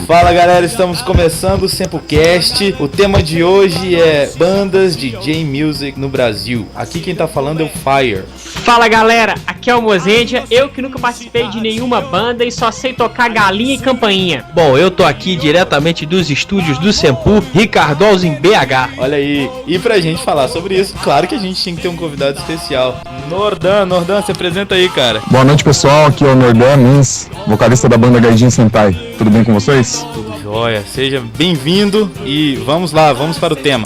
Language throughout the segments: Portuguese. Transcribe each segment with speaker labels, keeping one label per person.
Speaker 1: Fala galera, estamos começando o Sempocast. O tema de hoje é bandas de J-Music no Brasil. Aqui quem tá falando é o Fire.
Speaker 2: Fala galera, aqui é o Mozendia, eu que nunca participei de nenhuma banda e só sei tocar galinha e campainha.
Speaker 3: Bom, eu tô aqui diretamente dos estúdios do Sempu, Ricardo Alves em BH.
Speaker 1: Olha aí, e pra gente falar sobre isso, claro que a gente tinha que ter um convidado especial. Nordan, se apresenta aí, cara.
Speaker 4: Boa noite pessoal, aqui é o Nordan Mins, vocalista da banda Gaijin Sentai. Tudo bem com vocês?
Speaker 1: Tudo jóia, seja bem-vindo e vamos lá, vamos para o tema.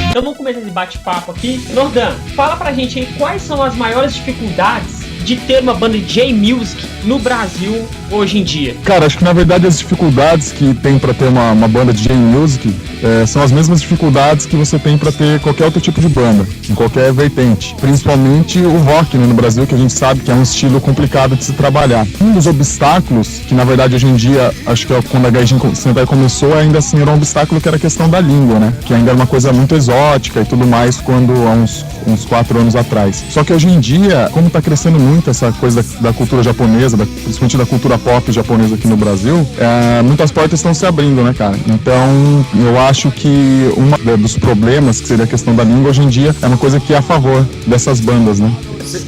Speaker 2: Então vamos começar esse bate-papo aqui. Nordan, fala pra gente aí quais são as maiores dificuldades de ter uma banda de J-Music no Brasil hoje em dia.
Speaker 4: Cara, acho que na verdade as dificuldades que tem pra ter uma banda de J-Music são as mesmas dificuldades que você tem pra ter qualquer outro tipo de banda, em qualquer vertente. Principalmente o rock, né, no Brasil, que a gente sabe que é um estilo complicado de se trabalhar. Um dos obstáculos, que na verdade hoje em dia, acho que quando a Gaijin Sentai começou, ainda assim era um obstáculo que era a questão da língua, né? Que ainda era uma coisa muito exótica e tudo mais quando há uns 4 anos atrás. Só que hoje em dia, como tá crescendo muito essa coisa da cultura japonesa, principalmente da cultura pop japonesa aqui no Brasil, muitas portas estão se abrindo, né, cara? Então, eu acho que um dos problemas, que seria a questão da língua, hoje em dia, é uma coisa que é a favor dessas bandas, né?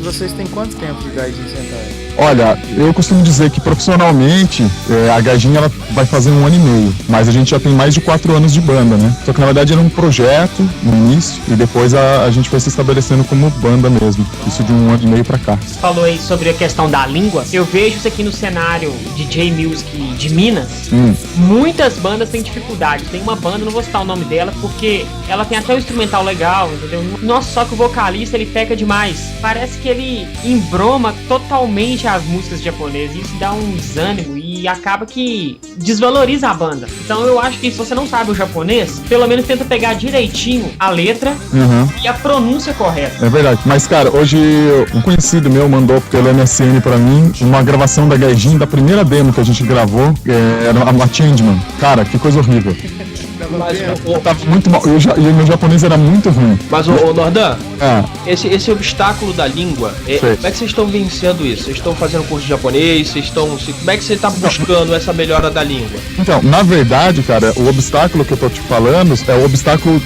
Speaker 1: Vocês têm quanto tempo de Gaijin Sentai?
Speaker 4: Olha, eu costumo dizer que profissionalmente a Gaijin ela vai fazer 1 ano e meio, mas a gente já tem mais de 4 anos de banda, né? Só que na verdade era um projeto no início e depois a gente foi se estabelecendo como banda mesmo, isso de 1 ano e meio pra cá.
Speaker 2: Você falou aí sobre a questão da língua, eu vejo isso aqui no cenário de J-Music de Minas, muitas bandas têm dificuldade. Tem uma banda, não vou citar o nome dela, porque ela tem até um instrumental legal, entendeu? Nossa, só que o vocalista ele peca demais, parece que ele embroma totalmente as músicas japonesas, isso dá um desânimo e acaba que desvaloriza a banda. Então eu acho que se você não sabe o japonês, pelo menos tenta pegar direitinho a letra e a pronúncia correta.
Speaker 4: É verdade, mas cara, hoje um conhecido meu mandou pelo MSN pra mim uma gravação da Gaijin, da primeira demo que a gente gravou, era a Changeman. Cara, que coisa horrível.
Speaker 3: Mas
Speaker 4: Tava muito mal, e o meu japonês era muito ruim.
Speaker 3: Mas o Nordan, esse obstáculo da língua, como é que vocês estão vencendo isso? Vocês estão fazendo curso de japonês? Como é que você está buscando essa melhora da língua?
Speaker 4: Então, na verdade, cara, o obstáculo que eu tô te falando é o obstáculo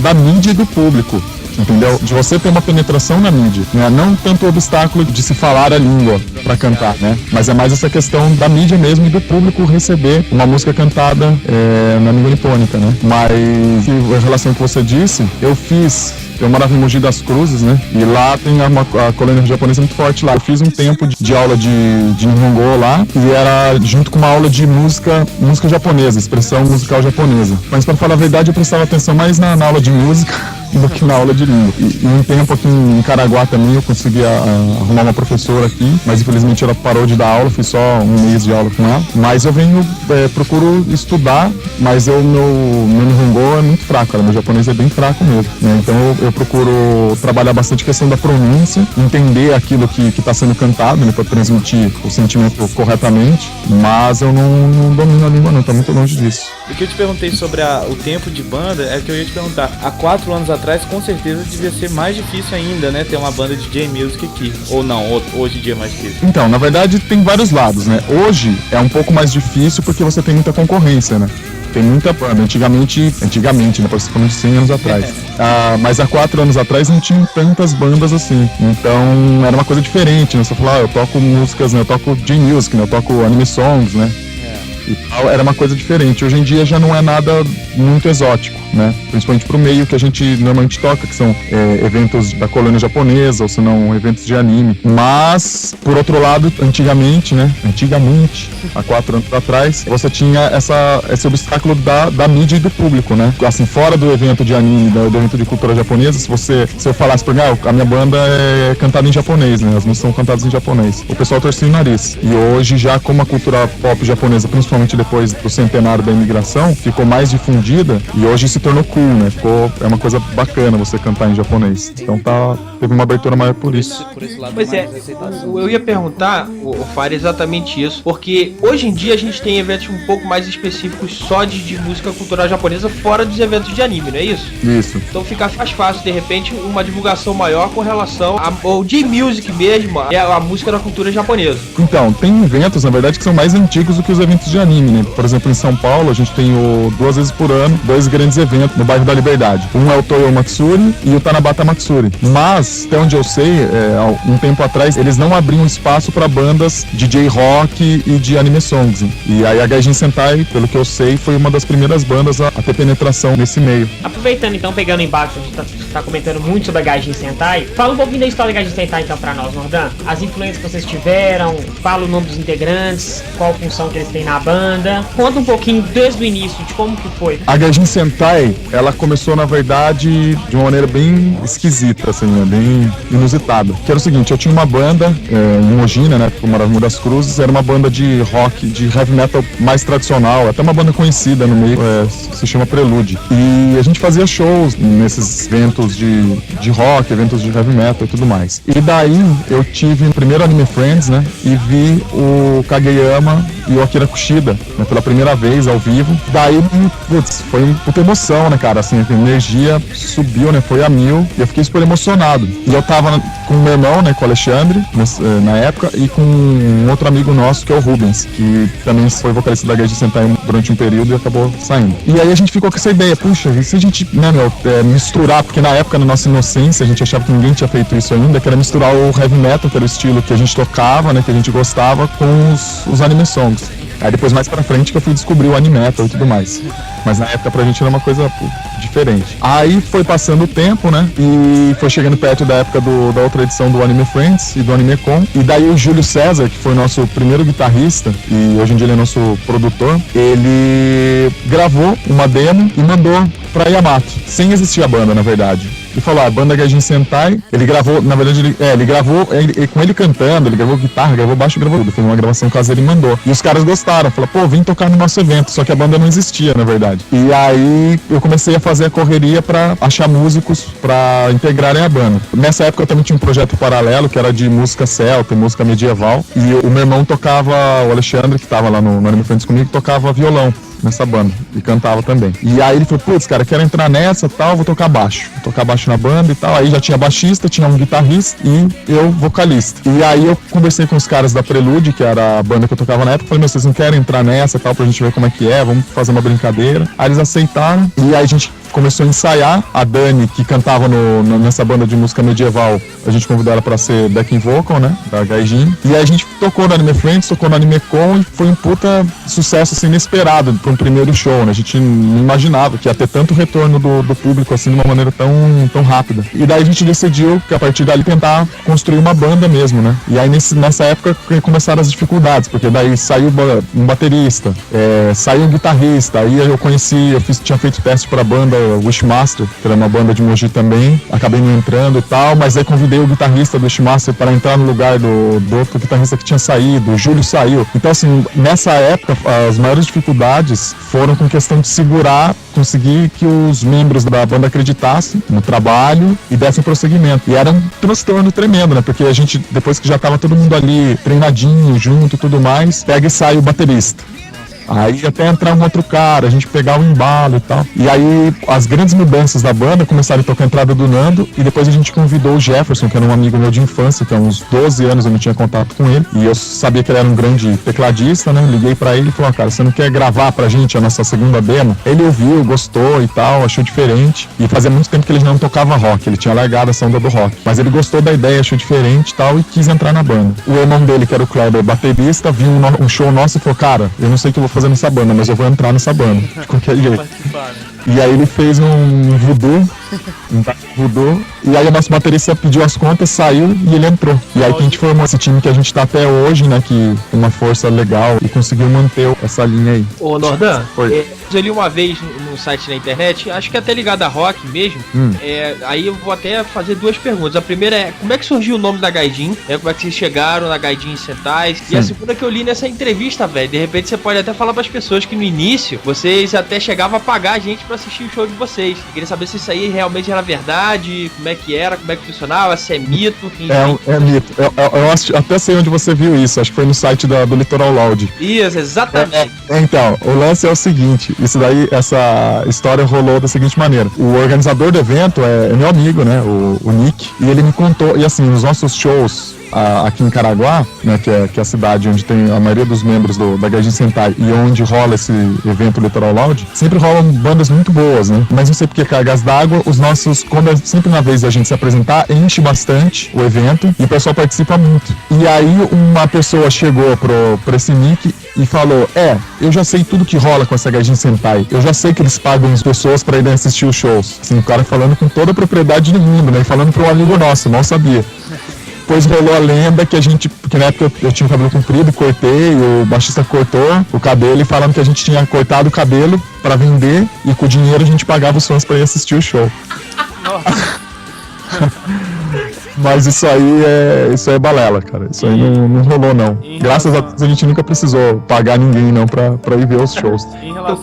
Speaker 4: da mídia e do público. Entendeu? De você ter uma penetração na mídia, né? Não tanto o obstáculo de se falar a língua pra cantar, né? Mas é mais essa questão da mídia mesmo e do público receber uma música cantada na língua nipônica, né? Mas em relação ao que você disse, eu morava em Mogi das Cruzes, né? E lá tem a colônia japonesa muito forte lá. Eu fiz um tempo de aula de Nihongo lá, e era junto com uma aula de música japonesa, expressão musical japonesa. Mas pra falar a verdade, eu prestava atenção mais na aula de música do que na aula de língua. E um tempo aqui em Caraguá também eu consegui arrumar uma professora aqui, mas infelizmente ela parou de dar aula, fiz só 1 mês de aula com ela. Mas eu procuro estudar, mas meu Nihongo é muito fraco, cara. Meu japonês é bem fraco mesmo, né? Então eu procuro trabalhar bastante a questão da pronúncia, entender aquilo que está sendo cantado, né, para transmitir o sentimento corretamente, mas eu não domino a língua não, tá muito longe disso.
Speaker 1: O que eu te perguntei sobre o tempo de banda é que eu ia te perguntar, há 4 anos atrás com certeza devia ser mais difícil ainda, né, ter uma banda de J-Music aqui, ou não, hoje em dia é mais difícil?
Speaker 4: Então, na verdade tem vários lados, né, hoje é um pouco mais difícil porque você tem muita concorrência, né. Tem muita banda, antigamente, né, principalmente 100 anos atrás. Mas há 4 anos atrás não tinham tantas bandas assim. Então era uma coisa diferente, né? Você falou, eu toco músicas, né? Eu toco J-Music, né? Eu toco anime songs, né? E tal, era uma coisa diferente. Hoje em dia já não é nada muito exótico, né? Principalmente pro meio que a gente normalmente toca, que são eventos da colônia japonesa, ou se não, eventos de anime. Mas, por outro lado, antigamente, há 4 anos atrás, você tinha esse obstáculo da mídia e do público, né? Assim, fora do evento de anime, do evento de cultura japonesa, se eu falasse pra mim, a minha banda é cantada em japonês, né? As músicas são cantadas em japonês. O pessoal torcia o nariz. E hoje, já como a cultura pop japonesa, principalmente depois do centenário da imigração, ficou mais difundida, e hoje se tornou cool, né? É uma coisa bacana você cantar em japonês. Então teve uma abertura maior por isso.
Speaker 3: Pois é, eu ia perguntar, o Fire, exatamente isso, porque hoje em dia a gente tem eventos um pouco mais específicos só de música cultural japonesa fora dos eventos de anime, não é isso?
Speaker 4: Isso.
Speaker 3: Então fica mais fácil, de repente, uma divulgação maior com relação ao J-Music mesmo, a música da cultura japonesa.
Speaker 4: Então, tem eventos, na verdade, que são mais antigos do que os eventos de anime, né? Por exemplo, em São Paulo, a gente tem 2 vezes por ano 2 grandes eventos no bairro da Liberdade. Um é o Toyo Matsuri e o Tanabata Matsuri. Mas, até onde eu sei, um tempo atrás, eles não abriam espaço para bandas de J-Rock e de anime songs. E aí a Gaijin Sentai, pelo que eu sei, foi uma das primeiras bandas a ter penetração nesse meio.
Speaker 2: Aproveitando então, pegando embaixo, a gente tá comentando muito sobre a Gaijin Sentai. Fala um pouquinho da história da Gaijin Sentai então pra nós, Nordan. As influências que vocês tiveram, fala o nome dos integrantes, qual função que eles têm na banda. Conta um pouquinho desde o início de como que foi.
Speaker 4: A Gaijin Sentai, ela começou na verdade de uma maneira bem esquisita, assim, né? Bem inusitada. Que era o seguinte, eu tinha uma banda em Mogina, né? Eu morava em das Cruzes, era uma banda de rock, de heavy metal mais tradicional, até uma banda conhecida no meio, se chama Prelude. E a gente fazia shows nesses eventos de rock, eventos de heavy metal e tudo mais. E daí eu tive o primeiro Anime Friends, né? E vi o Kageyama e o Akira Kushida, né, pela primeira vez ao vivo. Daí, putz, foi uma puta emoção, né, cara? Assim, a energia subiu, né? Foi a mil. E eu fiquei super emocionado. E eu tava com o meu irmão, né? Com o Alexandre, na época, e com um outro amigo nosso, que é o Rubens, que também foi vocalista da Gaijin Sentai durante um período e acabou saindo. E aí a gente ficou com essa ideia, puxa, e se a gente, né, misturar, porque na época, na nossa inocência, a gente achava que ninguém tinha feito isso ainda, que era misturar o heavy metal, que era o estilo que a gente tocava, né, que a gente gostava, com os anime songs. Aí depois, mais pra frente, que eu fui descobrir o anime metal e tudo mais. Mas na época pra gente era uma coisa diferente. Aí foi passando o tempo, né? E foi chegando perto da época da outra edição do Anime Friends e do Anime Con. E daí o Júlio César, que foi nosso primeiro guitarrista, e hoje em dia ele é nosso produtor, ele gravou uma demo e mandou pra Yamato, sem existir a banda, na verdade. E falou, a banda Gaijin Sentai, ele gravou, na verdade, ele gravou com ele cantando, ele gravou guitarra, gravou baixo, gravou tudo. Foi uma gravação caseira e mandou. E os caras gostaram, falaram, pô, vem tocar no nosso evento, só que a banda não existia, na verdade. E aí eu comecei a fazer a correria pra achar músicos pra integrarem a banda. Nessa época eu também tinha um projeto paralelo, que era de música celta, música medieval. E o meu irmão tocava, o Alexandre, que tava lá no Anime Friends comigo, tocava violão nessa banda e cantava também. E aí ele falou, putz, cara, quero entrar nessa, tal, vou tocar baixo na banda e tal. Aí já tinha baixista, tinha um guitarrista e eu vocalista. E aí eu conversei com os caras da Prelude, que era a banda que eu tocava na época, falei, meu, vocês não querem entrar nessa, tal, pra gente ver como é que é, vamos fazer uma brincadeira. Aí eles aceitaram e aí a gente começou a ensaiar. A Dani, que cantava nessa banda de música medieval, a gente convidou ela pra ser backing vocal, né, da Gaijin. E aí a gente tocou no Anime Friends, tocou no Anime Con e foi um puta sucesso, assim, inesperado para um primeiro show, né? A gente não imaginava que ia ter tanto retorno do público, assim, de uma maneira tão rápida. E daí a gente decidiu que a partir dali tentar construir uma banda mesmo, né? E aí nessa época começaram as dificuldades, porque daí saiu um baterista, saiu um guitarrista, aí tinha feito teste pra banda Wishmaster, que era uma banda de Mogi também, acabei não entrando e tal, mas aí convidei o guitarrista do Wishmaster para entrar no lugar do outro guitarrista que tinha saído, o Júlio saiu. Então, assim, nessa época, as maiores dificuldades foram com questão de conseguir que os membros da banda acreditassem no trabalho e dessem prosseguimento. E era um transtorno tremendo, né? Porque a gente, depois que já tava todo mundo ali treinadinho, junto e tudo mais, pega e sai o baterista. Aí até entrar um outro cara, a gente pegar o embalo e tal. E aí as grandes mudanças da banda começaram a tocar a entrada do Nando. E depois a gente convidou o Jefferson, que era um amigo meu de infância, que há uns 12 anos eu não tinha contato com ele. E eu sabia que ele era um grande tecladista, né? Liguei pra ele e falei, cara, você não quer gravar pra gente a nossa segunda demo? Ele ouviu, gostou e tal, achou diferente. E fazia muito tempo que ele não tocava rock, ele tinha largado essa onda do rock. Mas ele gostou da ideia, achou diferente e tal, e quis entrar na banda. O irmão dele, que era o Kleber, baterista, viu um show nosso e falou, cara, eu não sei o que eu vou fazer nessa banda, mas eu vou entrar nessa banda, de qualquer jeito. E aí ele fez um voodoo Mudou. E aí o nosso baterista pediu as contas, saiu e ele entrou. E aí que a gente formou esse time que a gente tá até hoje, né? Que tem uma força legal e conseguiu manter essa linha aí.
Speaker 3: Ô, Nordan,
Speaker 4: Oi.
Speaker 3: eu li uma vez no site na internet, acho que até ligado a rock mesmo. Aí eu vou até fazer duas perguntas. A primeira é, como é que surgiu o nome da Gaijin? Como é que vocês chegaram na Gaijin Sentais? E a segunda que eu li nessa entrevista, velho, de repente você pode até falar pras pessoas que no início vocês até chegavam a pagar a gente pra assistir o show de vocês. Eu queria saber se isso aí realmente era verdade, como é que era, como é que funcionava, se é mito. Enfim.
Speaker 4: É mito. Eu até sei onde você viu isso, acho que foi no site do Litoral Loud.
Speaker 3: Isso, exatamente.
Speaker 4: Então, o lance é o seguinte, essa história rolou da seguinte maneira. O organizador do evento é meu amigo, né, o Nick, e ele me contou, e assim, nos nossos shows aqui em Caraguá, né, que é a cidade onde tem a maioria dos membros da Gaijin Sentai e onde rola esse evento Litoral Loud, sempre rolam bandas muito boas, né? Mas não sei porque Cargas d'Água, quando sempre na vez da gente se apresentar, enche bastante o evento e o pessoal participa muito. E aí uma pessoa chegou pra esse Nick e falou, eu já sei tudo que rola com essa Gaijin Sentai, eu já sei que eles pagam as pessoas pra irem assistir os shows. Assim, o cara falando com toda a propriedade do mundo, né? E falando pra um amigo nosso, mal sabia. Depois rolou a lenda porque na época eu tinha o cabelo comprido, cortei, o baixista cortou o cabelo e falando que a gente tinha cortado o cabelo pra vender e com o dinheiro a gente pagava os fãs pra ir assistir o show. Mas isso aí é balela, cara. Isso aí não rolou, não. Graças a Deus a gente nunca precisou pagar ninguém, não, pra ir ver os shows.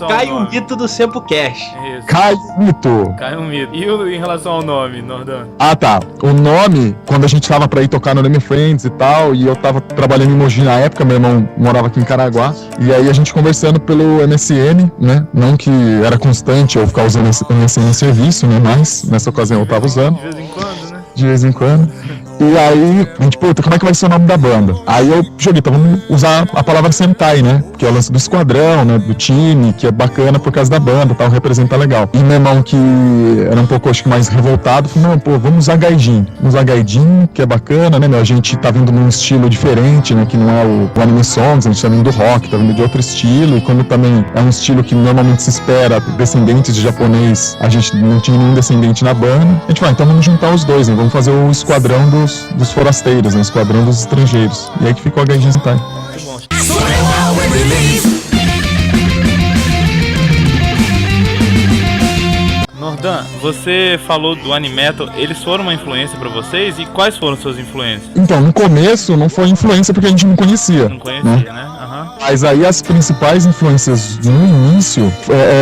Speaker 3: Cai um mito do Sempo Cash.
Speaker 4: Cai um mito.
Speaker 1: Cai um mito. E em relação ao nome, Nordan?
Speaker 4: Ah, tá. O nome, quando a gente tava pra ir tocar no Name Friends e tal, e eu tava trabalhando em Mogi na época, meu irmão morava aqui em Caraguá, e aí a gente conversando pelo MSN, né? Não que era constante eu ficar usando esse MSN em serviço, né? Mas nessa ocasião eu tava usando.
Speaker 1: De vez em quando, né?
Speaker 4: De vez em quando. E aí, a gente, puta, como é que vai ser o nome da banda? Aí eu joguei, então vamos usar a palavra Sentai, né? Que é o lance do esquadrão, né? Do time, que é bacana por causa da banda, tal, representa legal. E meu irmão, que era um pouco, acho que mais revoltado, falou, não, pô, vamos usar Gaijin. Vamos usar Gaijin, que é bacana, né, meu? A gente tá vindo num estilo diferente, né? Que não é o anime songs, a gente tá vindo do rock, tá vindo de outro estilo. E como também é um estilo que normalmente se espera descendentes de japonês, a gente não tinha nenhum descendente na banda. A gente vai, então vamos juntar os dois, né? Vamos fazer o esquadrão dos forasteiros, né? Esquadrão dos estrangeiros. E aí que ficou a Gaijin Sentai.
Speaker 1: Muito bom. Nordan, você falou do Animetal, eles foram uma influência pra vocês? E quais foram suas influências?
Speaker 4: Então, no começo não foi influência porque a gente não conhecia.
Speaker 1: Não conhecia, né?
Speaker 4: Mas aí as principais influências no início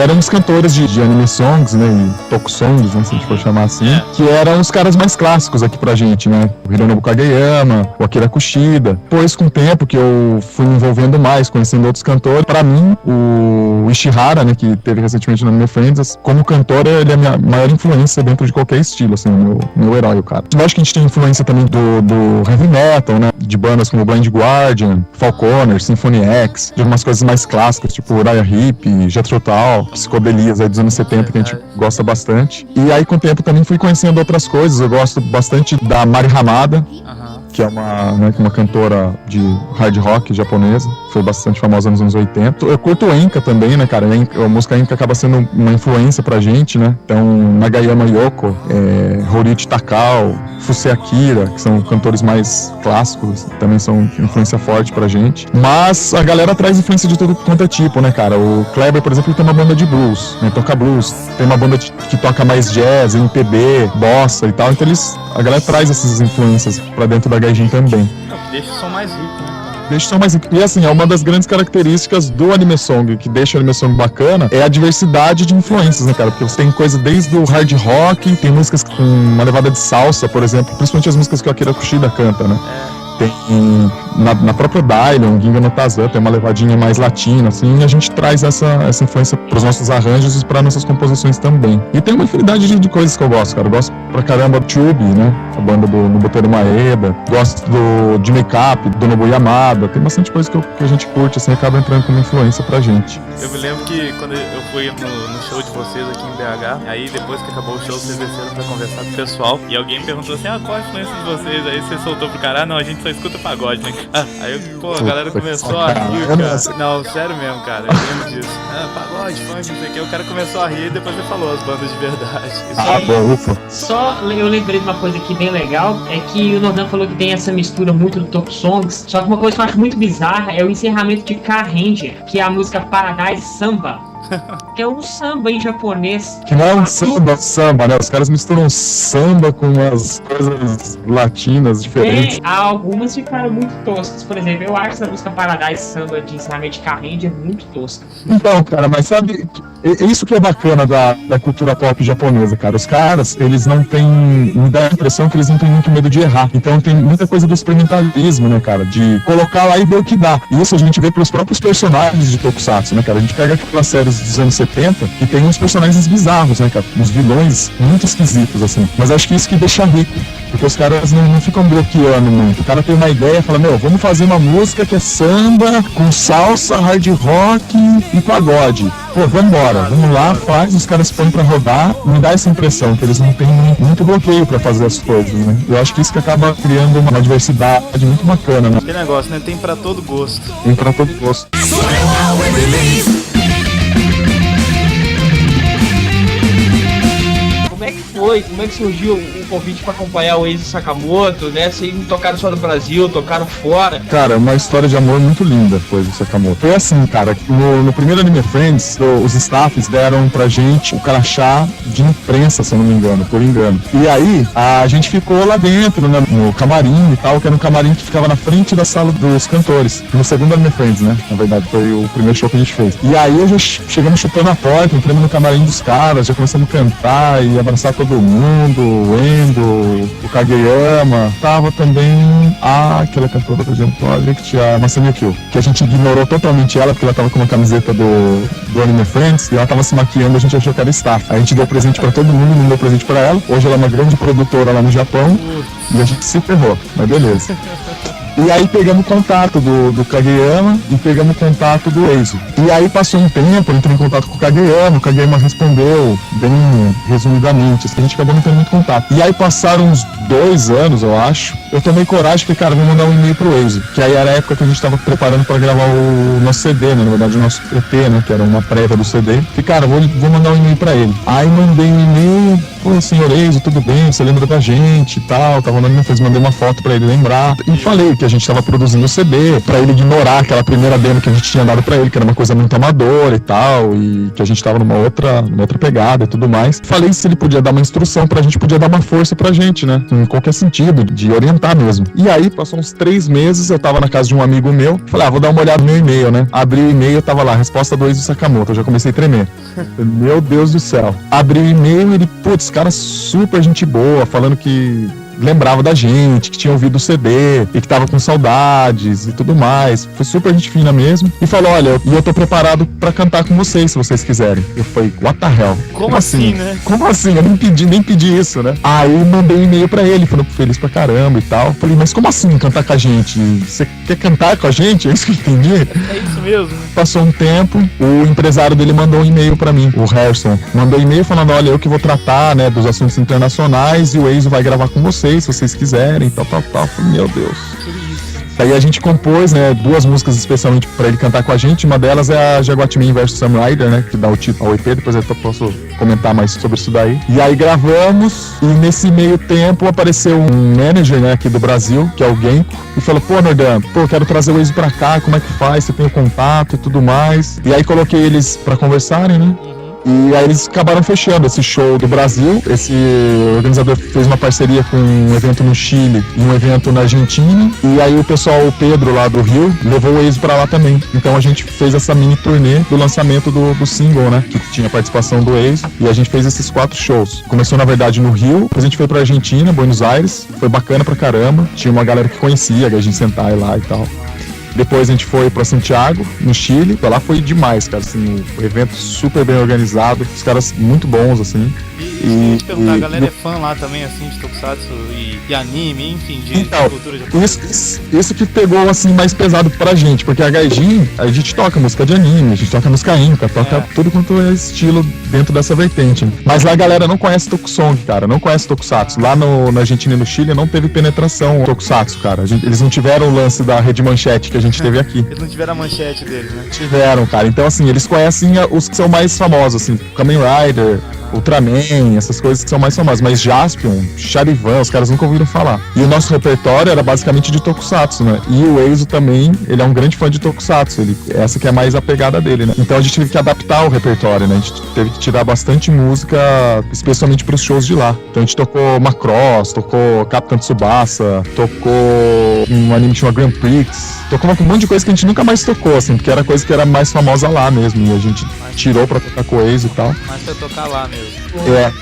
Speaker 4: eram os cantores de anime songs, né, e tokusongs, né, se a gente for chamar assim, que eram os caras mais clássicos aqui pra gente, né, o Hironobu Kageyama, o Akira Kushida. Depois, com o tempo que eu fui me envolvendo mais, conhecendo outros cantores, pra mim, o Ishihara, né, que teve recentemente no Anime Friends, como cantor, ele é a minha maior influência dentro de qualquer estilo, assim, meu herói, o cara. Lógico que a gente tem influência também do heavy metal, né, de bandas como Blind Guardian, Falconer, Symphony X, de algumas coisas mais clássicas, tipo Uriah Heep, Jethro Tull, psicodelias aí dos anos 70, que a gente gosta bastante. E aí com o tempo também fui conhecendo outras coisas, eu gosto bastante da Mari Hamada, que é uma cantora de hard rock japonesa, foi bastante famosa nos anos 80. Eu curto o Enka também, né, cara? A música Enka acaba sendo uma influência pra gente, né? Então, Nagayama Yoko, Horiuchi Takao, Fusei Akira, que são cantores mais clássicos, também são influência forte pra gente. Mas a galera traz influência de todo quanto é tipo, né, cara? O Kleber, por exemplo, ele tem uma banda de blues, né? Toca blues. Tem uma banda que toca mais jazz, MPB, bossa e tal. Então a galera traz essas influências pra dentro da Gaijin também.
Speaker 1: Deixa o som mais rico, né?
Speaker 4: Deixa o som mais rico. E assim, é uma das grandes características do anime song, que deixa o anime song bacana, é a diversidade de influências, né, cara? Porque você tem coisa desde o hard rock, tem músicas com uma levada de salsa, por exemplo, principalmente as músicas que o Akira Kushida canta, né? Tem na própria Dylion, Ginga no Tarzan, tem uma levadinha mais latina, assim, e a gente traz essa influência pros nossos arranjos e para nossas composições também. E tem uma infinidade de coisas que eu gosto, cara. Eu gosto pra caramba do Tube, né? A banda do Nobuteru Maeda. Gosto de Make-up, do Nobu Yamada. Tem bastante coisa que a gente curte, assim, acaba entrando como influência pra gente.
Speaker 1: Eu me lembro que quando eu fui no show de vocês aqui em BH, aí depois que acabou o show, vocês desceram pra conversar com o pessoal, e alguém me perguntou assim, qual a influência de vocês? Aí você soltou pro cara, não, a gente só escuta pagode, né? Aí, pô, a galera começou a rir, cara. Não, sério mesmo, cara. Eu lembro disso. Pagode, funk, não sei o que. O cara começou a rir e depois ele falou as bandas de verdade.
Speaker 4: Bom, ufa.
Speaker 2: Só eu lembrei de uma coisa aqui bem legal, é que o Nordan falou que tem essa mistura muito do Top Songs, só que uma coisa que eu acho muito bizarra é o encerramento de Car Ranger, que é a música Paradise Samba. Que é um samba em japonês.
Speaker 4: Que não é um samba, né? Os caras misturam samba com umas coisas latinas diferentes.
Speaker 2: Há algumas ficaram muito toscas. Por exemplo, eu acho essa música Paradise Samba de encerramento de Car Ranger muito tosca.
Speaker 4: Então, cara, mas sabe, isso que é bacana da cultura pop japonesa, cara. Os caras, eles não têm, me dá a impressão que eles não têm muito medo de errar. Então tem muita coisa do experimentalismo, né, cara? De colocar lá e ver o que dá. E isso a gente vê pelos próprios personagens de Tokusatsu, né, cara? A gente pega aquelas séries dos anos 70 que tem uns personagens bizarros, né, cara? Uns vilões muito esquisitos, assim. Mas acho que isso que deixa rico. Porque os caras não ficam bloqueando muito. O cara tem uma ideia e fala, vamos fazer uma música que é samba, com salsa, hard rock e pagode. Pô, vambora, vamos lá, faz, os caras põem pra rodar. Me dá essa impressão que eles não têm muito bloqueio pra fazer as coisas, né? Eu acho que isso que acaba criando uma diversidade muito bacana, né?
Speaker 1: Que negócio, né? Tem pra todo gosto.
Speaker 4: Tem pra todo gosto.
Speaker 3: Como é que surgiu o convite pra acompanhar o Eiji Sakamoto, né? Vocês não tocaram só no Brasil, tocaram fora.
Speaker 4: Cara, uma história de amor muito linda foi do Sakamoto. Foi assim, cara, no primeiro Anime Friends, os staffs deram pra gente o crachá de imprensa, se eu não me engano, por engano. E aí, a gente ficou lá dentro, né, no camarim e tal, que era um camarim que ficava na frente da sala dos cantores. No segundo Anime Friends, né? Na verdade, foi o primeiro show que a gente fez. E aí, já chegamos chutando a porta, entramos no camarim dos caras, já começamos a cantar e abraçar todo mundo, o Endo, o Kageyama. Tava também aquela cantora, por exemplo, a Masami Yukio, que a gente ignorou totalmente ela, porque ela tava com uma camiseta do Anime Friends e ela tava se maquiando, a gente achou que era staff. A gente deu presente pra todo mundo, não deu presente pra ela. Hoje ela é uma grande produtora lá no Japão e a gente se ferrou, mas beleza. E aí pegamos contato do Kageyama e pegamos contato do Eizo. E aí passou um tempo, eu entrei em contato com o Kageyama respondeu bem resumidamente, assim, a gente acabou não tendo muito contato. E aí passaram uns 2 anos, eu acho, eu tomei coragem e falei, cara, vou mandar um e-mail pro Eizo, que aí era a época que a gente tava preparando pra gravar o nosso CD, né, na verdade o nosso EP, né, que era uma prévia do CD. Falei, cara, vou mandar um e-mail pra ele. Aí mandei um e-mail, pô, senhor Eizo, tudo bem, você lembra da gente e tal, tava mandando, mandei uma foto pra ele lembrar, e falei que a gente tava produzindo o CD, pra ele ignorar aquela primeira demo que a gente tinha dado pra ele, que era uma coisa muito amadora e tal, e que a gente tava numa outra pegada e tudo mais. Falei se ele podia dar uma instrução pra gente, podia dar uma força pra gente, né, em qualquer sentido, de orientar mesmo. E aí, passou uns 3 meses, eu tava na casa de um amigo meu, falei, vou dar uma olhada no meu e-mail, né, abri o e-mail, tava lá, resposta 2 do Sakamoto, eu já comecei a tremer. Meu Deus do céu. Abri o e-mail e ele, putz, cara super gente boa, falando que lembrava da gente, que tinha ouvido o CD e que tava com saudades e tudo mais. Foi super gente fina mesmo. E falou, olha, eu tô preparado pra cantar com vocês, se vocês quiserem. Eu falei, what the hell?
Speaker 1: Como assim, né?
Speaker 4: Como assim? Eu nem pedi isso, né? Aí mandei um e-mail pra ele, falou feliz pra caramba e tal. Falei, mas como assim cantar com a gente? Você quer cantar com a gente? É isso que eu entendi?
Speaker 1: É isso mesmo.
Speaker 4: Passou um tempo, o empresário dele mandou um e-mail pra mim, o Harrison. Mandou um e-mail falando, olha, eu que vou tratar, né, dos assuntos internacionais e o Eizo vai gravar com vocês, se vocês quiserem, tal. Falei, meu Deus. Aí a gente compôs, né, 2 músicas especialmente pra ele cantar com a gente. Uma delas é a Jaguatmin vs Sam Rider, né, que dá o título ao EP. Depois eu posso comentar mais sobre isso daí. E aí gravamos, e nesse meio tempo apareceu um manager, né, aqui do Brasil, que é o Genko, e falou, pô, Nordan, quero trazer o Eizo pra cá, como é que faz? Você tem o contato e tudo mais. E aí coloquei eles pra conversarem, né. E aí eles acabaram fechando esse show do Brasil. Esse organizador fez uma parceria com um evento no Chile e um evento na Argentina. E aí o pessoal, o Pedro lá do Rio, levou o Eizo pra lá também. Então a gente fez essa mini turnê do lançamento do single, né? Que tinha participação do Eizo. E a gente fez esses 4 shows. Começou na verdade no Rio, depois a gente foi pra Argentina, Buenos Aires. Foi bacana pra caramba. Tinha uma galera que conhecia, a Gaijin Sentai lá e tal. Depois a gente foi pra Santiago, no Chile. Lá foi demais, cara, assim, o evento super bem organizado, os caras muito bons, assim.
Speaker 1: E eu te perguntar, a galera é fã lá também, assim, de Tokusatsu e anime, enfim, de cultura japonesa.
Speaker 4: Isso que pegou, assim, mais pesado pra gente, porque a Gaijin, a gente toca música de anime, a gente toca música inca, toca tudo quanto é estilo dentro dessa vertente. Mas lá a galera não conhece Tokusong, cara, não conhece Tokusatsu. Lá na Argentina e no Chile não teve penetração Tokusatsu, cara. Eles não tiveram o lance da Rede Manchete que a gente teve aqui.
Speaker 1: Eles não tiveram a manchete deles, né?
Speaker 4: Tiveram, cara. Então, assim, eles conhecem os que são mais famosos, assim, Kamen Rider, Ultraman, essas coisas que são mais famosas. Mas Jaspion, Charivan, os caras nunca ouviram falar. E o nosso repertório era basicamente de Tokusatsu, né? E o Eizo também, ele é um grande fã de Tokusatsu. Essa que é mais a pegada dele, né? Então a gente teve que adaptar o repertório, né? A gente teve que tirar bastante música, especialmente pros shows de lá. Então a gente tocou Macross, tocou Capitão Tsubasa, tocou um anime que chama Grand Prix, tocou um monte de coisa que a gente nunca mais tocou, assim, porque era coisa que era mais famosa lá mesmo. E a gente tirou pra tocar com o Eizo e tal.
Speaker 1: Mas pra tocar lá mesmo.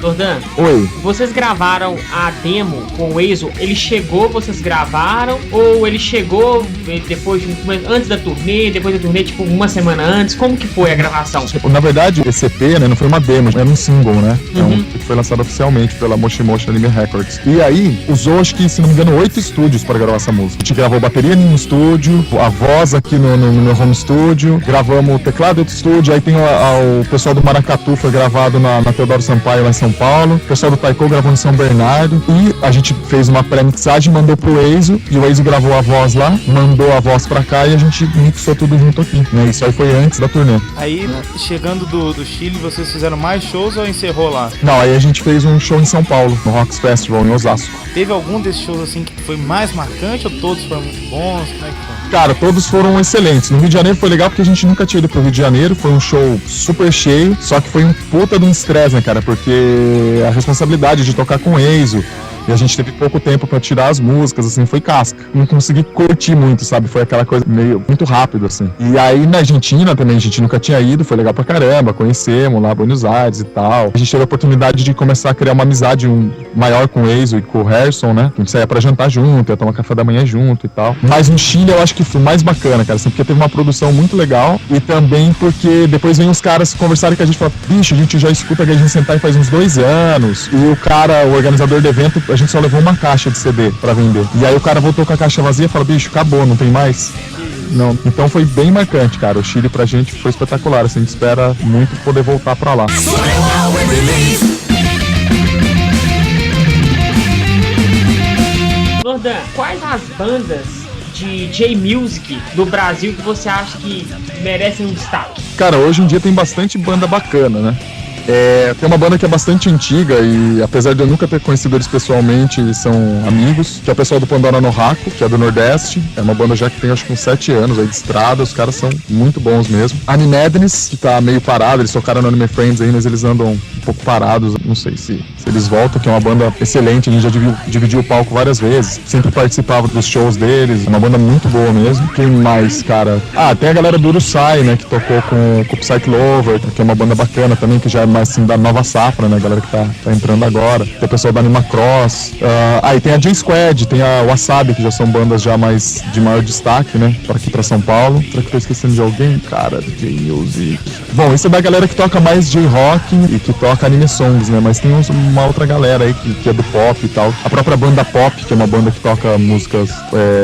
Speaker 2: Jordan,
Speaker 4: Oi.
Speaker 2: Vocês gravaram a demo com o Eizo? Ele chegou, vocês gravaram? Ou ele chegou depois, antes da turnê, depois da turnê, tipo, uma semana antes? Como que foi a gravação?
Speaker 4: Na verdade, esse EP, né, não foi uma demo, era um single, né? É um que foi lançado oficialmente pela Moshi Moshi Anime Records. E aí, usou, acho que, se não me engano, 8 estúdios para gravar essa música. A gente gravou bateria em um estúdio, a voz aqui no meu home studio, gravamos o teclado em outro estúdio, aí tem o pessoal do Maracatu, foi gravado na Teodoro Sampaio, lá em São Paulo, o pessoal do Taiko gravou em São Bernardo, e a gente fez uma pré-mixagem, mandou pro Eizo, e o Eizo gravou a voz lá, mandou a voz pra cá, e a gente mixou tudo junto aqui, né? Isso aí foi antes da turnê.
Speaker 1: Aí, chegando do Chile, vocês fizeram mais shows ou encerrou lá?
Speaker 4: Não, aí a gente fez um show em São Paulo, no Rocks Festival, em Osasco.
Speaker 1: Teve algum desses shows, assim, que foi mais marcante, ou todos foram muito bons? Como é que foi?
Speaker 4: Cara, todos foram excelentes. No Rio de Janeiro foi legal porque a gente nunca tinha ido pro Rio de Janeiro, foi um show super cheio, só que foi um puta de um estresse, né, cara? Porque a responsabilidade de tocar com o Eizo, e a gente teve pouco tempo pra tirar as músicas, assim, foi casca. Não consegui curtir muito, sabe? Foi aquela coisa meio muito rápido, assim. E aí na Argentina também, a gente nunca tinha ido, foi legal pra caramba, conhecemos lá Buenos Aires e tal. A gente teve a oportunidade de começar a criar uma amizade maior com o Eizo e com o Harrison, né? A gente saía pra jantar junto, ia tomar café da manhã junto e tal. Mas no Chile eu acho que foi mais bacana, cara, assim, porque teve uma produção muito legal e também porque depois vem os caras conversarem com a gente e falar, bicho, a gente já escuta a Gaijin Sentai faz uns 2 anos. E o cara, o organizador do evento, a gente só levou uma caixa de CD pra vender. E aí o cara voltou com a caixa vazia e falou, bicho, acabou, não tem mais? Não. Então foi bem marcante, cara. O Chile pra gente foi espetacular, assim, a gente espera muito poder voltar pra lá.
Speaker 2: Jordan, quais as bandas de J-Music do Brasil que você acha que merecem um destaque?
Speaker 4: Cara, hoje em dia tem bastante banda bacana, né? Tem uma banda que é bastante antiga e apesar de eu nunca ter conhecido eles pessoalmente, eles são amigos, que é o pessoal do Pandora no Raco, que é do Nordeste. É uma banda já que tem acho que uns 7 anos aí de estrada, os caras são muito bons mesmo. Anime Madness, que tá meio parado, eles tocaram no Anime Friends aí, mas eles andam um pouco parados, não sei se eles voltam, que é uma banda excelente, a gente já dividiu o palco várias vezes, sempre participava dos shows deles, é uma banda muito boa mesmo. Quem mais, cara? Tem a galera do Urusai, né, que tocou com o Psych Lover, que é uma banda bacana também, que já é mais assim da nova safra, né, galera que tá entrando agora. Tem o pessoal da Anima Cross, e tem a J-Squad, tem a Wasabi, que já são bandas já mais de maior destaque, né, aqui pra São Paulo. Será que eu tô esquecendo de alguém? Cara, J-Music. Bom, isso é da galera que toca mais J-Rock e que toca anime songs, né, mas tem uma outra galera aí que é do pop e tal. A própria banda Pop, que é uma banda que toca músicas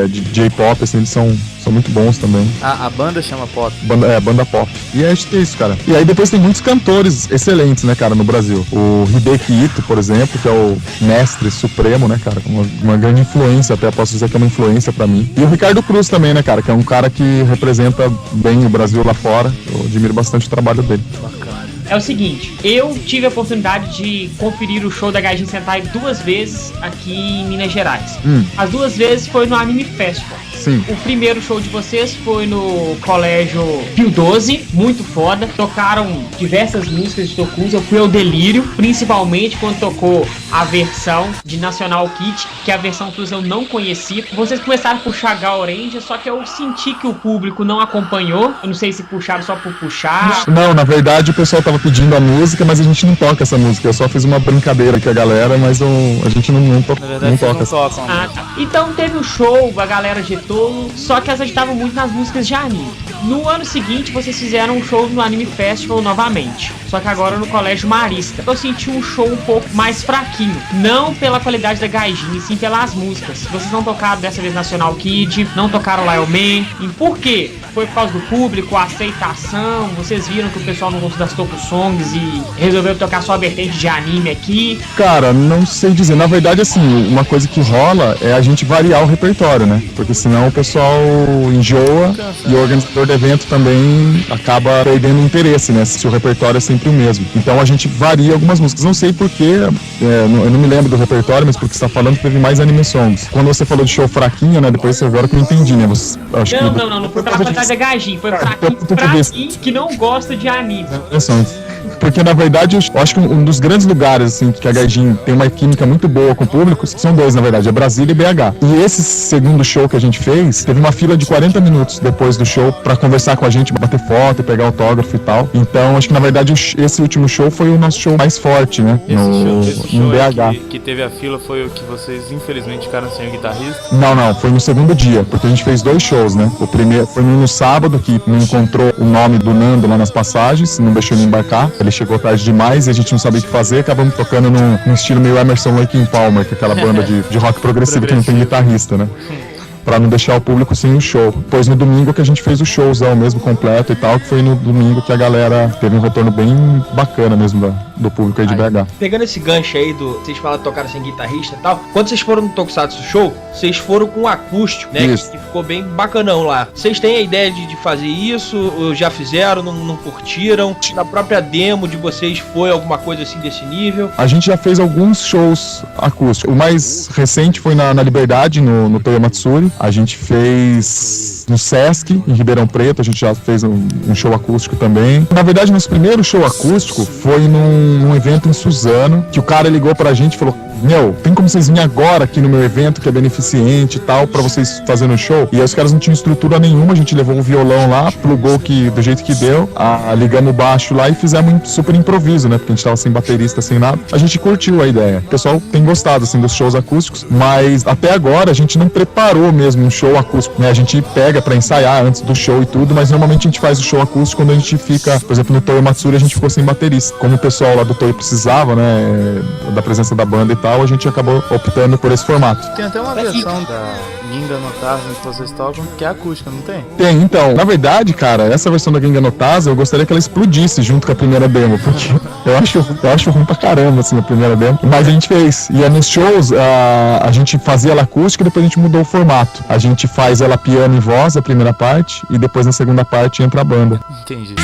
Speaker 4: de J-pop, assim, eles são muito bons também.
Speaker 1: A banda chama Pop.
Speaker 4: Banda Pop. E é isso, cara. E aí depois tem muitos cantores excelentes, né, cara, no Brasil. O Hideki Ito, por exemplo, que é o mestre supremo, né, cara, uma grande influência, até posso dizer que é uma influência pra mim. E o Ricardo Cruz também, né, cara, que é um cara que representa bem o Brasil lá fora. Eu admiro bastante o trabalho dele.
Speaker 2: Bacana. É o seguinte, eu tive a oportunidade de conferir o show da Gaijin Sentai 2 vezes aqui em Minas Gerais. As 2 vezes foi no Anime Festival.
Speaker 4: Sim.
Speaker 2: O primeiro show de vocês foi no Colégio Pio 12, muito foda. Tocaram diversas músicas de Tokusa, eu fui ao delírio, principalmente quando tocou a versão de National Kid, que a versão que eu não conhecia. Vocês começaram a puxar Ga Orange, só que eu senti que o público não acompanhou. Eu não sei se puxaram só por puxar.
Speaker 4: Não, na verdade o pessoal tava tava pedindo a música, mas a gente não toca essa música. Eu só fiz uma brincadeira com a galera, mas a gente não toca.
Speaker 1: Na verdade,
Speaker 4: não
Speaker 1: vocês
Speaker 4: toca.
Speaker 1: não tocam.
Speaker 2: Tá. Então teve o show, a galera agitou, só que elas agitavam muito nas músicas de anime. No ano seguinte, vocês fizeram um show no Anime Festival novamente, só que agora no Colégio Marista. Eu senti um show um pouco mais fraquinho, não pela qualidade da gaijin, e sim pelas músicas. Vocês não tocaram dessa vez National Kid, não tocaram Lion Man. E por quê? Foi por causa do público, a aceitação, vocês viram que o pessoal não gostou das Tokusongs e resolveu tocar só a vertente de anime aqui?
Speaker 4: Cara, não sei dizer. Na verdade, assim, uma coisa que rola é a gente variar o repertório, né? Porque senão o pessoal enjoa e o organizador do evento também acaba perdendo interesse, né? Se o repertório é sempre o mesmo. Então a gente varia algumas músicas. Não sei porquê, eu não me lembro do repertório, mas porque você tá falando que teve mais anime songs. Quando você falou de show fraquinho, né? Depois agora que eu entendi, né? Acho
Speaker 2: Não foi pela qualidade da gaijin, foi fraquinho pra mim que não gosta de anime.
Speaker 4: Porque na verdade eu acho que um dos grandes lugares assim que a gaijin tem uma química muito boa com o público são dois, na verdade, é Brasília e BH. E esse segundo show que a gente fez, teve uma fila de 40 minutos depois do show pra conversar com a gente, bater foto, pegar autógrafo e tal. Então acho que na verdade esse último show foi o nosso show mais forte, né?
Speaker 1: Esse show
Speaker 4: no BH.
Speaker 1: que teve a fila foi o que vocês infelizmente ficaram sem o guitarrista?
Speaker 4: Não, foi no segundo dia, porque a gente fez dois shows, né? O primeiro foi no sábado, que não encontrou o nome do Nando lá nas passagens, não deixou ele embarcar. Ele chegou tarde demais e a gente não sabia o que fazer, acabamos tocando num estilo meio Emerson Lake and Palmer, que é aquela banda de rock progressivo que não tem guitarrista, né? Pra não deixar o público sem o show. Depois no domingo que a gente fez o showzão mesmo completo e tal, que foi no domingo que a galera teve um retorno bem bacana mesmo do público aí de BH.
Speaker 3: Pegando esse gancho aí vocês falaram de tocar sem guitarrista e tal, quando vocês foram no Tokusatsu Show, vocês foram com um acústico, né?
Speaker 4: Isso.
Speaker 3: Que ficou bem bacanão lá. Vocês têm a ideia de fazer isso? Ou já fizeram, não curtiram? Na própria demo de vocês foi alguma coisa assim desse nível?
Speaker 4: A gente já fez alguns shows acústicos. O mais recente foi na Liberdade, no Toyo Matsuri. A gente fez no Sesc, em Ribeirão Preto, a gente já fez um show acústico também. Na verdade, nosso primeiro show acústico foi num evento em Suzano, que o cara ligou pra gente e falou: meu, tem como vocês virem agora aqui no meu evento, que é beneficente e tal, pra vocês fazerem o show? E aí os caras não tinham estrutura nenhuma, a gente levou um violão lá, plugou do jeito que deu, ligamos o baixo lá e fizemos um super improviso, né? Porque a gente tava sem baterista, sem nada. A gente curtiu a ideia. O pessoal tem gostado, assim, dos shows acústicos, mas até agora a gente não preparou mesmo um show acústico, né? A gente pega pra ensaiar antes do show e tudo, mas normalmente a gente faz o show acústico quando a gente fica, por exemplo, no Toyo Matsuri a gente ficou sem baterista. Como o pessoal lá do Toyo precisava, né, da presença da banda e tal, a gente acabou optando por esse formato.
Speaker 1: Tem até uma versão da Ginga no Tarzan que vocês tocam, que é acústica, não tem?
Speaker 4: Tem, então. Na verdade, cara, essa versão da Ginga no Tarzan, eu gostaria que ela explodisse junto com a primeira demo, porque eu acho ruim pra caramba, assim, a primeira demo. Mas a gente fez. E nos shows, a gente fazia ela acústica e depois a gente mudou o formato. A gente faz ela piano e voz, a primeira parte, e depois na segunda parte entra a banda.
Speaker 1: Entendi.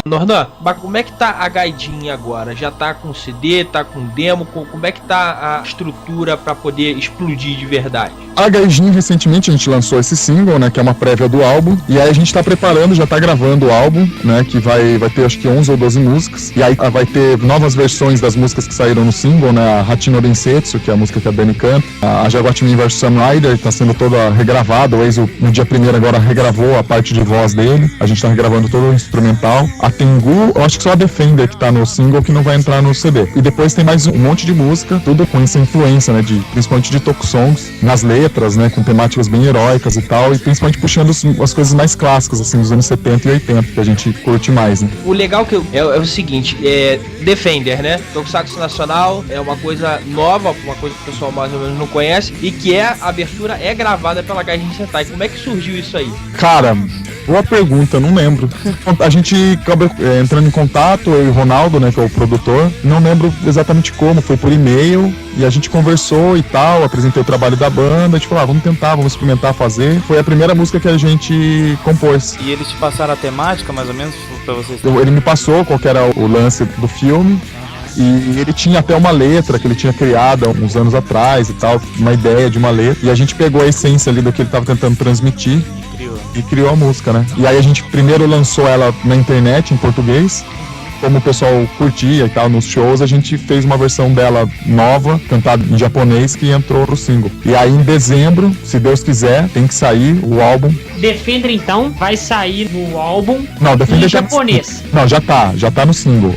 Speaker 3: Nordan, como é que tá a gaidinha agora? Já tá com CD, tá com demo? Como é que tá a estrutura pra poder explodir de verdade?
Speaker 4: A gaijin, recentemente a gente lançou esse single, né, que é uma prévia do álbum, e aí a gente tá preparando, já tá gravando o álbum, né, que vai ter acho que 11 ou 12 músicas, e aí vai ter novas versões das músicas que saíram no single, né, a Hachino Densetsu, que é a música que a Dani canta, a Jaguatimi vs Sam Rider, tá sendo toda regravada, o Eizo no dia 1º agora regravou a parte de voz dele, a gente tá regravando todo o instrumental. A Tengu, eu acho que só a Defender que tá no single que não vai entrar no CD. E depois tem mais um monte de música, tudo com essa influência, né, principalmente de Tokusongs, nas letras, né, com temáticas bem heróicas e tal, e principalmente puxando as coisas mais clássicas, assim, dos anos 70 e 80, que a gente curte mais, né.
Speaker 3: O legal é o seguinte, Defender, né, Tokusatsu Nacional é uma coisa nova, uma coisa que o pessoal mais ou menos não conhece, e que a abertura é gravada pela Gaijin Sentai. Como é que surgiu isso aí?
Speaker 4: Cara, boa pergunta, não lembro. A gente acabou entrando em contato, eu e o Ronaldo, né, que é o produtor, não lembro exatamente como, foi por e-mail, e a gente conversou e tal, apresentei o trabalho da banda, a gente falou, vamos tentar, vamos experimentar fazer. Foi a primeira música que a gente compôs.
Speaker 1: E eles te passaram a temática, mais ou menos, pra vocês?
Speaker 4: Ele me passou qual que era o lance do filme, e ele tinha até uma letra que ele tinha criado há uns anos atrás e tal, uma ideia de uma letra, e a gente pegou a essência ali do que ele estava tentando transmitir e criou a música, né? E aí a gente primeiro lançou ela na internet, em português, como o pessoal curtia e tal nos shows, a gente fez uma versão dela nova, cantada em japonês, que entrou pro single. E aí em dezembro, se Deus quiser, tem que sair o álbum.
Speaker 2: Defender, então, vai sair no álbum
Speaker 4: Não, Defender
Speaker 2: em japonês.
Speaker 4: Não, já tá no single.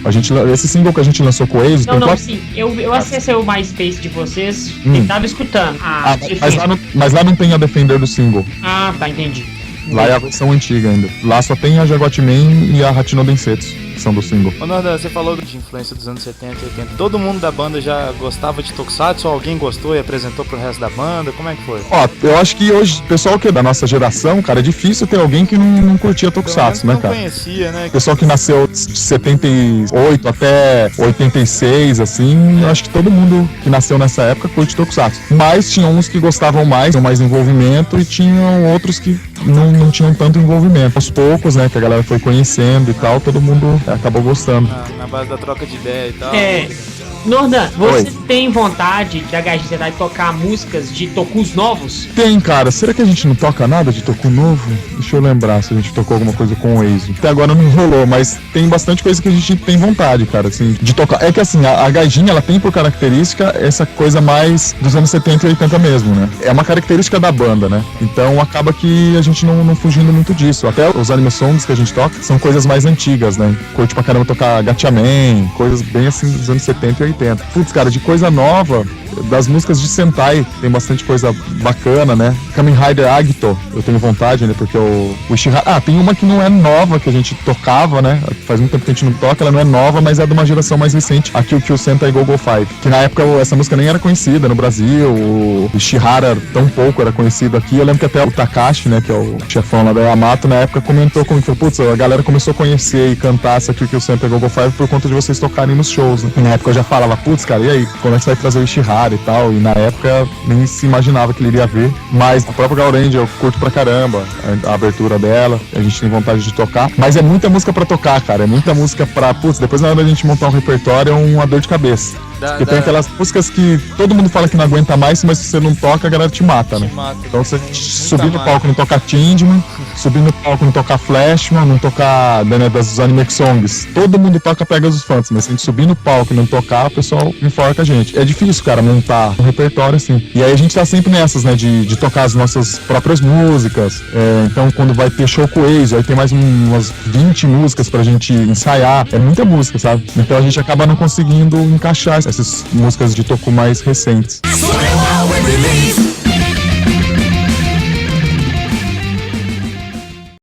Speaker 4: Esse single que a gente lançou com o Êxito...
Speaker 2: Não, sim. Eu acessei o MySpace de vocês e tava escutando.
Speaker 4: Mas lá não tem a Defender do single.
Speaker 2: Ah, tá, entendi.
Speaker 4: Lá é a versão antiga ainda. Lá só tem a Jaguar-Man e a Hatino Densetsu, que são do single.
Speaker 1: Ô Nordan, você falou de influência dos anos 70 e 80. Todo mundo da banda já gostava de Tokusatsu? Ou alguém gostou e apresentou pro resto da banda? Como é que foi?
Speaker 4: Ó, eu acho que hoje, pessoal que é da nossa geração, cara, é difícil ter alguém que não curtia Tokusatsu, né, cara?
Speaker 1: Não conhecia, né?
Speaker 4: Pessoal que nasceu de 78 até 86, assim, eu acho que todo mundo que nasceu nessa época curte Tokusatsu. Mas tinha uns que gostavam mais, tinham mais envolvimento, e tinham outros que não tinham tanto envolvimento. Aos poucos, né, que a galera foi conhecendo e tal, todo mundo acabou gostando.
Speaker 1: Na base da troca de ideia e tal.
Speaker 2: Nordan, você tem vontade de HG Sentai tocar músicas de Tokus novos?
Speaker 4: Tem, cara. Será que a gente não toca nada de Toku novo? Deixa eu lembrar se a gente tocou alguma coisa com o Eizo. Até agora não rolou, mas tem bastante coisa que a gente tem vontade, cara, assim, de tocar. É que assim, a gaijinha, ela tem por característica essa coisa mais dos anos 70 e 80 mesmo, né? É uma característica da banda, né? Então acaba que a gente não fugindo muito disso. Até os anime songs que a gente toca são coisas mais antigas, né? Curte pra caramba tocar Gatchaman, coisas bem assim dos anos 70 e 80. Putz, cara, de coisa nova, das músicas de Sentai, tem bastante coisa bacana, né? Kamen Rider Agito, eu tenho vontade, né? Porque o Ishihara... Ah, tem uma que não é nova, que a gente tocava, né? Faz muito tempo que a gente não toca, ela não é nova, mas é de uma geração mais recente, a Kill Sentai Go-Go 5. Que na época essa música nem era conhecida no Brasil, o Ishihara tão pouco era conhecido aqui. Eu lembro que até o Takashi, né? Que é o chefão lá da Yamato, na época comentou comigo, falou, putz, a galera começou a conhecer e cantar essa Kill Sentai Go-Go 5 por conta de vocês tocarem nos shows, né? E na época eu já falava, putz, cara, e aí, quando é que você vai trazer o Ishihara e tal? E na época nem se imaginava que ele iria ver. Mas a própria Gaurange eu curto pra caramba a abertura dela, a gente tem vontade de tocar. Mas é muita música pra tocar, cara. É muita música pra... Putz, depois na hora da gente montar um repertório é uma dor de cabeça. Porque tem aquelas músicas que todo mundo fala que não aguenta mais, mas se você não toca, a galera te mata, né? Então você subir no palco não tocar Changeman, subir no palco não tocar Flashman, não tocar, né, das anime songs. Todo mundo toca Pegasus Phantom, mas se a gente subir no palco e não tocar, o pessoal enforca a gente. É difícil, cara, montar um repertório assim. E aí a gente tá sempre nessas, né, de tocar as nossas próprias músicas. Então quando vai ter show com o Eizo, aí tem mais umas 20 músicas pra gente ensaiar. É muita música, sabe? Então a gente acaba não conseguindo encaixar essas músicas de Toku mais recentes.